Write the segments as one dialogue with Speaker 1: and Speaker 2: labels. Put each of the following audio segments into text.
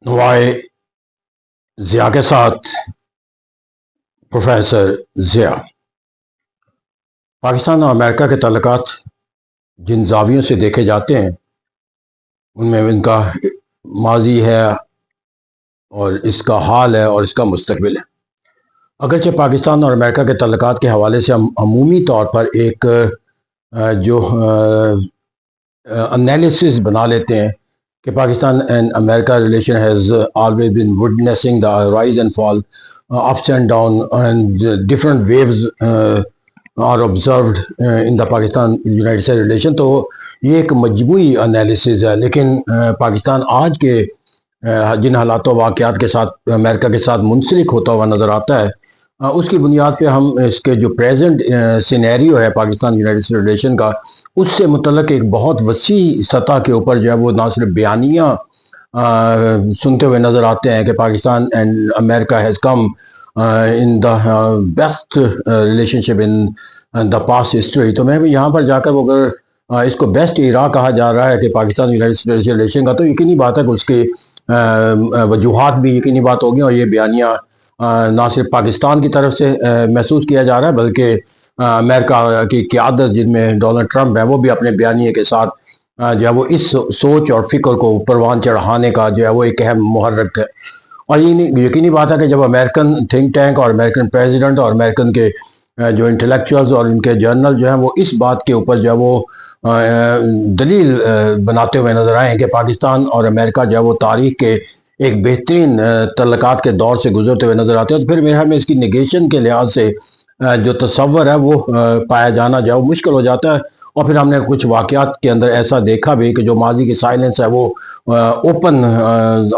Speaker 1: नुवाए ज़िया के साथ प्रोफेसर ज़िया। पाकिस्तान और अमेरिका के ताल्लुकात जिन ज़ावियों से देखे जाते हैं उनमें इनका माजी है और इसका हाल है और इसका मुस्तकबिल है। अगरचे पाकिस्तान और अमेरिका के ताल्लुकात के हवाले से हम अमूमी तौर पर एक जो एनालिसिस बना लेते हैं कि Pakistan and America relation has always been witnessing the rise and fall, ups and down, and different waves are observed in the Pakistan United States relation। तो ये एक मजमूई एनालिसिस है, लेकिन पाकिस्तान आज के जिन हालातों वाक़यात के साथ अमेरिका के साथ मुंसलिक होता हुआ नज़र आता है, उसकी बुनियाद पे हम इसके जो प्रेजेंट सिनेरियो है पाकिस्तान यूनाइटेड स्टेट्स रिलेशन का, उससे मुतल्लिक़ एक बहुत वसी सतह के ऊपर जो है वो ना सिर्फ बयानियाँ सुनते हुए नज़र आते हैं कि Pakistan and America has come in the best relationship in the past history. तो मैं भी यहाँ पर जाकर अगर इसको बेस्ट इरा कहा जा रहा है कि पाकिस्तान यूनाइटेड स्टेट्स रिलेशन का, तो यकीनी बात है कि उसकी वजूहात भी यकीनी बात होगी और ये बयानियाँ ना सिर्फ पाकिस्तान की तरफ से महसूस किया जा रहा है, बल्कि अमेरिका की क़यादत जिनमें डोनाल्ड ट्रंप है वो भी अपने बयानिए के साथ जो है वो इस सोच और फिक्र को परवान चढ़ाने का जो है वो एक अहम मुहर्रिक है। और ये यकीनी बात है कि जब अमेरिकन थिंक टैंक और अमेरिकन प्रेसिडेंट और अमेरिकन के जो इंटेलेक्चुअल्स और उनके जर्नल जो हैं वो इस बात के ऊपर जो है वो दलील बनाते हुए नज़र आए हैं कि पाकिस्तान और अमेरिका जो है वो तारीख के एक बेहतरीन तल्लुकात के दौर से गुजरते हुए नज़र आते हैं। तो फिर मेरे ख्याल में इसकी नेगेशन के लिहाज से जो तसव्वुर है वो पाया जाना जो है वो मुश्किल हो जाता है। और फिर हमने कुछ वाक़यात के अंदर ऐसा देखा भी कि जो माजी की साइलेंस है वो ओपन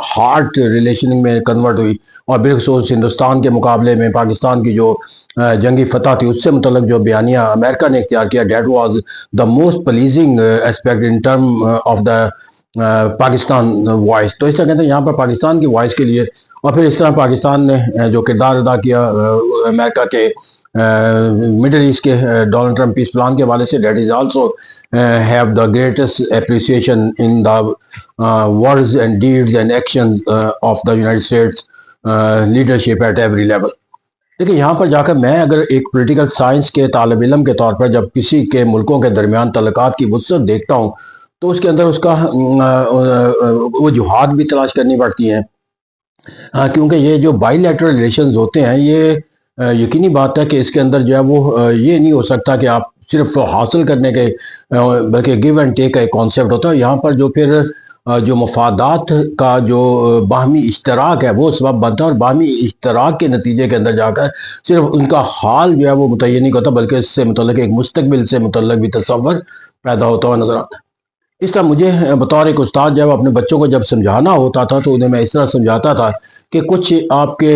Speaker 1: हार्ट रिलेशन में कन्वर्ट हुई, और बिलखसूस हिंदुस्तान के मुकाबले में पाकिस्तान की जो जंगी फतह थी उससे मुतल्लिक़ जो बयानिया अमेरिका ने इख्तियार किया, that was the most pleasing aspect in term of the Pakistan voice. तो इस तरह कहते हैं यहाँ पर पाकिस्तान की वॉइस के लिए, और फिर इस तरह पाकिस्तान ने जो किरदार अदा किया अमेरिका के मिडल ईस्ट के डोनाल्ड ट्रंप पीस प्लान के हवाले से, that is also have the greatest appreciation in the words and deeds and action of the United States leadership at every level. देखिए यहाँ पर जाकर मैं अगर एक पॉलिटिकल साइंस के तालिब इल्म के तौर पर जब किसी के मुल्कों के दरमियान तल्लुकात की वुसअत देखता हूँ तो उसके अंदर उसका वजूहात भी तलाश करनी पड़ती हैं, क्योंकि ये जो बाईलैटरल रिलेशंस होते हैं ये यकीनी बात है कि इसके अंदर जो है वो ये नहीं हो सकता कि आप सिर्फ हासिल करने के, बल्कि गिव एंड टेक का एक कॉन्सेप्ट होता है। यहाँ पर जो फिर जो मफादात का जो बाहमी इश्तराक है वो सबब बनता है, और बाहमी इश्तराक के नतीजे के अंदर जाकर सिर्फ उनका हाल जो है वो मुतय्यन नहीं होता, बल्कि इससे मुतल्लिक़ एक मुस्तकबिल से मुतल्लिक़ भी तसव्वुर पैदा होता हुआ नज़र आता है। इस तरह मुझे बतौर एक उस्ताद जब अपने बच्चों को जब समझाना होता था तो उन्हें मैं इस तरह समझाता था कि कुछ आपके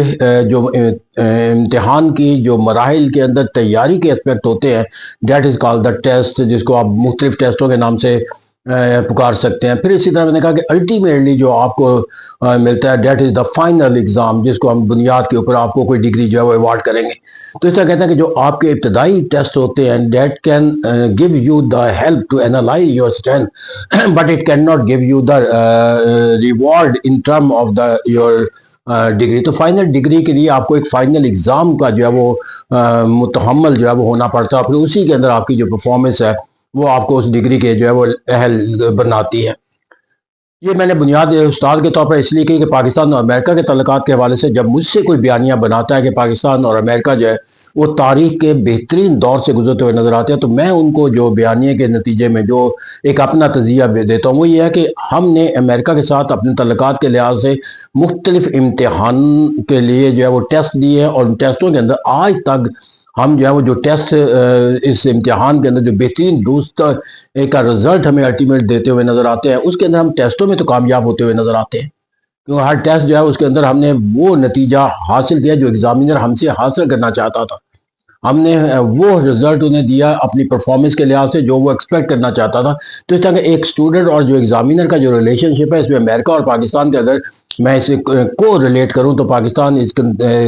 Speaker 1: जो इम्तिहान की जो मराहिल के अंदर तैयारी के एस्पेक्ट होते हैं, that is called the test, जिसको आप मुख्तलिफ टेस्टों के नाम से पुकार सकते हैं। फिर इसी तरह मैंने कहा कि अल्टीमेटली जो आपको मिलता है that is the final exam, जिसको हम बुनियाद के ऊपर आपको कोई डिग्री जो है वो अवार्ड करेंगे। तो इस तरह कहते हैं कि जो आपके इब्तदाई टेस्ट होते हैं that can give you the help to analyze your strength, but it can not give you the reward in term of the your degree. तो फाइनल डिग्री के लिए आपको एक फाइनल एग्ज़ाम का जो है वो मुतहम्मल जो है वो होना पड़ता है, फिर उसी के अंदर आपकी जो परफॉर्मेंस है वो आपको उस डिग्री के जो है वो अहल बनाती है। ये मैंने बुनियाद उस्ताद के तौर पर इसलिए की कि पाकिस्तान और अमेरिका के तल्लुकात के हवाले से जब मुझसे कोई बयानिया बनाता है कि पाकिस्तान और अमेरिका जो है वो तारीख के बेहतरीन दौर से गुजरते हुए नज़र आते हैं, तो मैं उनको जो बयानिए के नतीजे में जो एक अपना तजिया देता हूँ वो ये है कि हमने अमेरिका के साथ अपने तल्लुकात के लिहाज से मुख्तलिफ इम्तिहान के लिए जो है वो टेस्ट दिए हैं, और उन टेस्टों के अंदर आज तक हम जो है वो जो टेस्ट इस इम्तिहान के अंदर जो बेहतरीन दोस्त का रिजल्ट हमें अल्टीमेट देते हुए नज़र आते हैं, उसके अंदर हम टेस्टों में तो कामयाब होते हुए नज़र आते हैं, क्योंकि हर टेस्ट जो है उसके अंदर हमने वो नतीजा हासिल किया जो एग्जामिनर हमसे हासिल करना चाहता था। हमने वो रिजल्ट उन्हें दिया अपनी परफॉर्मेंस के लिहाज से जो वो एक्सपेक्ट करना चाहता था। तो इस तरह एक स्टूडेंट और जो एग्जामिनर का जो रिलेशनशिप है, इसमें अमेरिका और पाकिस्तान के अगर मैं इसे को रिलेट करूं तो Pakistan is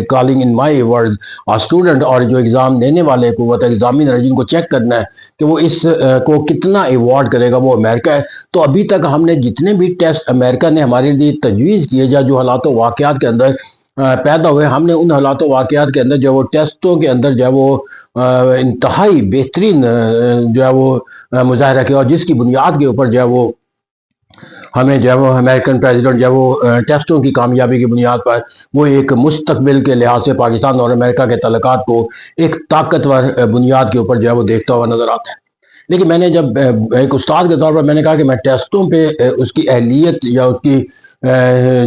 Speaker 1: calling in my word a student, और जो एग्जाम देने वाले को वो एग्जामिनर जिनको चेक करना है कि वो इस को कितना अवॉर्ड करेगा, वो अमेरिका है। तो अभी तक हमने जितने भी टेस्ट अमेरिका ने हमारे लिए तजवीज़ किए या जो हालात वाक़यात के अंदर पैदा हुए, हमने उन हालात वाक़यात के अंदर जो वो टेस्टों के अंदर जो है वो इंतहाई बेहतरीन जो है वो मुजाहरा किया, और जिसकी बुनियाद के ऊपर जो है वो हमें जो है वो अमेरिकन प्रेसिडेंट जो है वो टेस्टों की कामयाबी की बुनियाद पर वो एक मुस्तकबिल के लिहाज से पाकिस्तान और अमेरिका के तल्लुकात को एक ताकतवर बुनियाद के ऊपर जो है वो देखता हुआ नजर आता है। लेकिन मैंने जब एक उस्ताद के तौर पर मैंने कहा कि मैं टेस्टों पे उसकी अहलियत या उसकी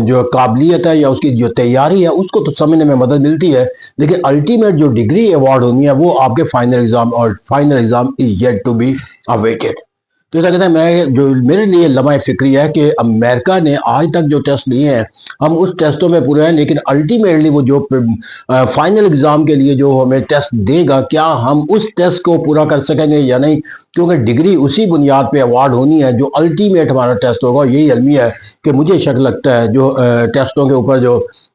Speaker 1: जो काबिलियत है या उसकी जो तैयारी है उसको तो समझने में मदद मिलती है, लेकिन अल्टीमेट जो डिग्री अवार्ड होनी है वो आपके फाइनल एग्जाम, और final exam is yet to be awaited. तो ऐसा कहते हैं, मैं जो मेरे लिए लम्हा फिक्री है कि अमेरिका ने आज तक जो टेस्ट लिए हैं हम उस टेस्टों में पूरे हैं, लेकिन अल्टीमेटली वो जो फाइनल एग्जाम के लिए जो हमें टेस्ट देगा क्या हम उस टेस्ट को पूरा कर सकेंगे या नहीं, क्योंकि डिग्री उसी बुनियाद पे अवार्ड होनी है जो अल्टीमेट हमारा टेस्ट होगा। यही अलमिया है कि मुझे शक लगता है जो टेस्टों के ऊपर जो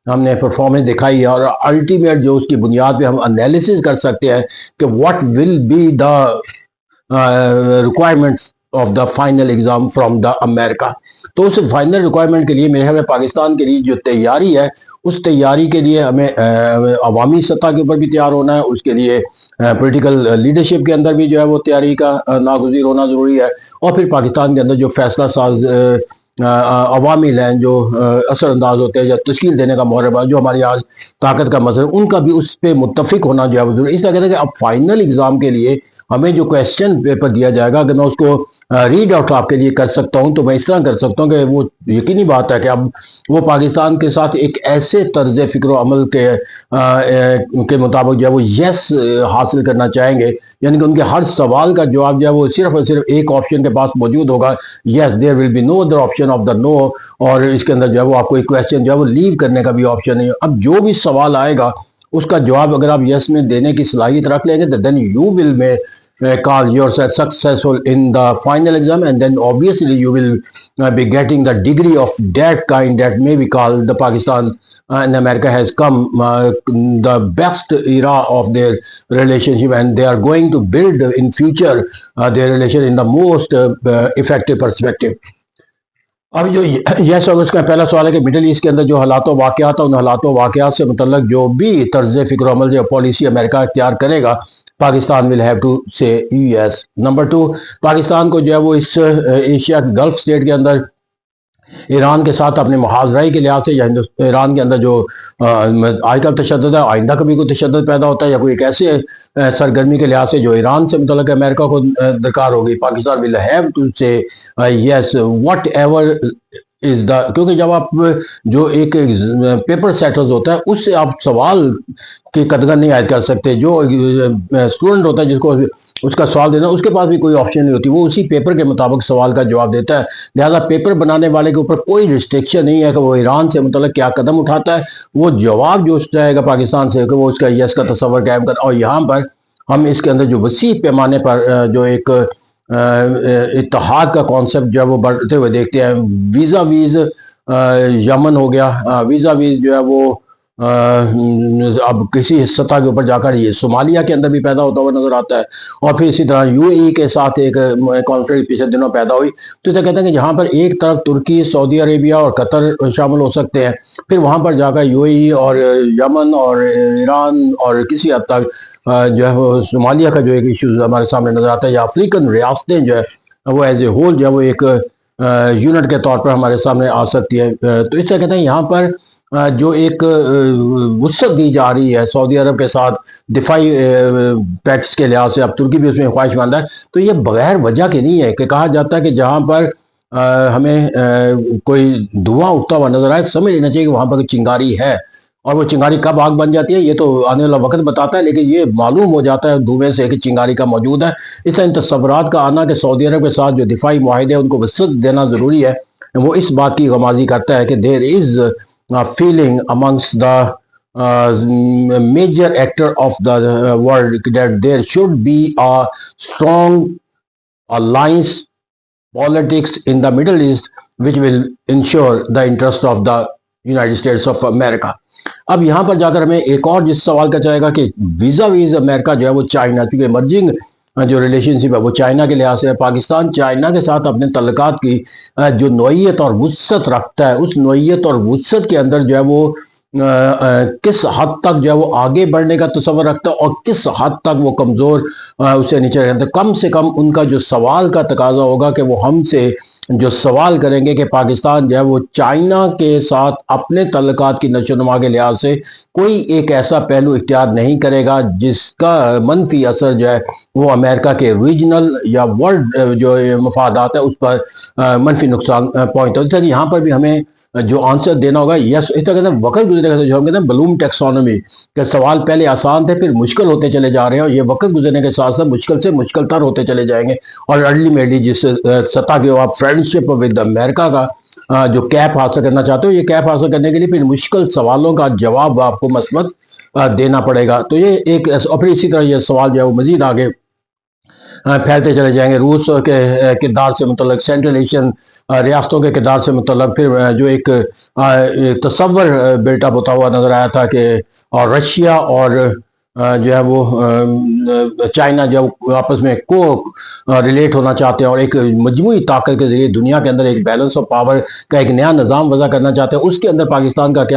Speaker 1: हमने परफॉर्मेंस दिखाई है और अल्टीमेट जो उसकी बुनियाद पे हम एनालिसिस कर सकते हैं कि what will be the requirements of the final exam from the America. तो उस फाइनल रिक्वायरमेंट के लिए मेरे ख्याल में पाकिस्तान के लिए जो तैयारी है उस तैयारी के लिए हमें अवामी सतह के ऊपर भी तैयार होना है, उसके लिए पॉलिटिकल लीडरशिप के अंदर भी जो है वो तैयारी का नागुज़ीर होना ज़रूरी है, और फिर पाकिस्तान के अंदर जो फैसला साज अवामिल हैं जो असरअंदाज होते हैं या तश्कील देने का मोहरबा जो हमारी आज ताकत का मसला, उनका भी उस पर मुत्तफिक होना जो है वो जरूरी। इस तरह कहते हैं कि अब फाइनल एग्जाम के लिए हमें जो क्वेश्चन पेपर दिया जाएगा अगर मैं उसको रीड आउट आपके लिए कर सकता हूं तो मैं इस तरह कर सकता हूं कि वो यकीनी बात है कि अब वो पाकिस्तान के साथ एक ऐसे तर्ज फ़िक्र अमल के मुताबिक जो है वो यस हासिल करना चाहेंगे, यानी कि उनके हर सवाल का जवाब जो है वो सिर्फ और सिर्फ एक ऑप्शन के पास मौजूद होगा, yes, there will be no other option of the no, और इसके अंदर जो है वो आपको एक क्वेश्चन जो है वो लीव करने का भी ऑप्शन है। अब जो भी सवाल आएगा उसका जवाब अगर आप यस में देने की सलाहियत रख लेंगे तो देन यू विल में call yourself successful in the final exam, and then obviously you will be getting the degree of that kind that may be called the Pakistan and America has come the best era of their relationship, and they are going to build in future their relation in the most effective perspective. अब जो yes और उसका पहला सवाल है कि middle east के अंदर जो हालात वाक़यात है उन हालात वाक़यात से मुतल्लक जो भी तर्ज फ़िक्र अमल जो पॉलिसी अमेरिका इख्तियार करेगा, पाकिस्तान विल हैव टू से यूएस। नंबर 2, पाकिस्तान को जो है वो इस एशिया के गल्फ स्टेट के अंदर ईरान के साथ अपने मुहाजराई के लिहाज से या ईरान के अंदर जो आजकल तशद्दुद है, आइंदा कभी कोई तशद्दुद पैदा होता है या कोई एक ऐसे सरगर्मी के लिहाज से जो ईरान से मुतल्लिक़ अमेरिका को दरकार होगी, पाकिस्तान विल हैव टू से yes what ever is the, क्योंकि जब आप जो एक पेपर सेटल्स होता है उससे आप सवाल की कदर नहीं आयद कर सकते। जो स्टूडेंट होता है जिसको उसका सवाल देना उसके पास भी कोई ऑप्शन नहीं होती, वो उसी पेपर के मुताबिक सवाल का जवाब देता है। लिहाजा पेपर बनाने वाले के ऊपर कोई रिस्ट्रिक्शन नहीं है कि वो ईरान से मतलब क्या कदम उठाता है, वो जवाब जो जाएगा पाकिस्तान से कि वो उसका यस का तस्वर कायम कर। और यहाँ पर हम इसके अंदर जो वसी पैमाने पर जो एक इत्तेहाद का कॉन्सेप्ट जो है वो बढ़ते हुए देखते हैं। वीज़ा वीज़ यमन हो गया, वीज़ा वीज़ जो है वो अब किसी सतह के ऊपर जाकर ये सोमालिया के अंदर भी पैदा होता हुआ नजर आता है, और फिर इसी तरह यूएई के साथ एक कॉन्फ्लिक्ट पिछले दिनों पैदा हुई। तो इसे कहते हैं कि जहाँ पर एक तरफ तुर्की, सऊदी अरेबिया और कतर शामिल हो सकते हैं, फिर वहाँ पर जाकर यूएई और यमन और ईरान और किसी हद तक जो है वो सोमालिया का जो एक इशू हमारे सामने नजर आता है, या अफ्रीकन रियासतें जो है वो एज ए होल जो है वो एक यूनिट के तौर पर हमारे सामने आ सकती है। तो इससे कहते हैं यहाँ पर जो एक वुसअत दी जा रही है सऊदी अरब के साथ दिफाई पैक्ट्स के लिहाज से, अब तुर्की भी उसमें ख्वाहिशमंद है, तो ये बगैर वजह के नहीं है कि कहा जाता है कि जहाँ पर हमें कोई धुआं उठता हुआ नजर आए समझ लेना चाहिए कि वहाँ पर चिंगारी है, और वो चिंगारी कब आग बन जाती है ये तो आने वाला वक्त बताता है, लेकिन ये मालूम हो जाता है धुएं से कि चिंगारी का मौजूद है। इस इन तस्वुरात का आना कि सऊदी अरब के साथ जो दिफाई माहिदे उनको वसअत देना ज़रूरी है, वो इस बात की गमाजी करता है कि there is feeling amongst the major actor of the world, that there should be a strong alliance politics in the Middle East which will ensure the interest of the United States of America. अब यहाँ पर जाकर हमें एक और जिस सवाल का चाहेगा कि वीजा वीज अमेरिका जो है वो चाइना, क्योंकि इमर्जिंग जो रिलेशनशिप है वो चाइना के लिहाज से, पाकिस्तान चाइना के साथ अपने तल्लुकात की जो नोयत और वुसअत रखता है, उस नोयत और वुसअत के अंदर जो है वो किस हद तक जो है वो आगे बढ़ने का तस्वर रखता है और किस हद तक वो कमज़ोर उससे नीचे रहता है। कम से कम उनका जो सवाल का तकाजा होगा कि वो हमसे जो सवाल करेंगे कि पाकिस्तान जो है वो चाइना के साथ अपने तल्लुकात की नशोनुमा के लिहाज से कोई एक ऐसा पहलू इख्तियार नहीं करेगा जिसका मनफी असर जो है वो अमेरिका के रीजनल या वर्ल्ड जो मफादात है उस पर मनफी नुकसान पहुंचता है। तो यहाँ पर भी हमें जो आंसर देना होगा यस। इस तरह कहते हैं वक्त गुजरेगा, जो हम कहते हैं ब्लूम टेक्सोनॉमी के सवाल पहले आसान थे फिर मुश्किल होते चले जा रहे हैं, और ये वक्त गुजरने के साथ साथ मुश्किल से मुश्किल तर होते चले जाएंगे। और अल्टीमेटली जिस सतह के आप फ्रेंडशिप विद अमेरिका का जो कैप हासिल करना चाहते हो, ये कैप हासिल करने के लिए फिर मुश्किल सवालों का जवाब आपको मसमत देना पड़ेगा। तो ये एक, और फिर इसी तरह ये सवाल जो है वो मजीद आगे फैलते चले जाएंगे। रूस के किरदार से मुतल्लक, सेंट्रल एशियन रियासतों के किरदार से मुतल्लक, फिर जो एक तस्वर बिल्टअप होता हुआ नजर आया था कि और रशिया और जो है वो चाइना जो आपस में को रिलेट होना चाहते हैं और एक मजमूई ताकत के जरिए दुनिया के अंदर एक बैलेंस ऑफ पावर का एक नया निज़ाम वज़ा करना चाहते हैं, उसके अंदर पाकिस्तान का क्या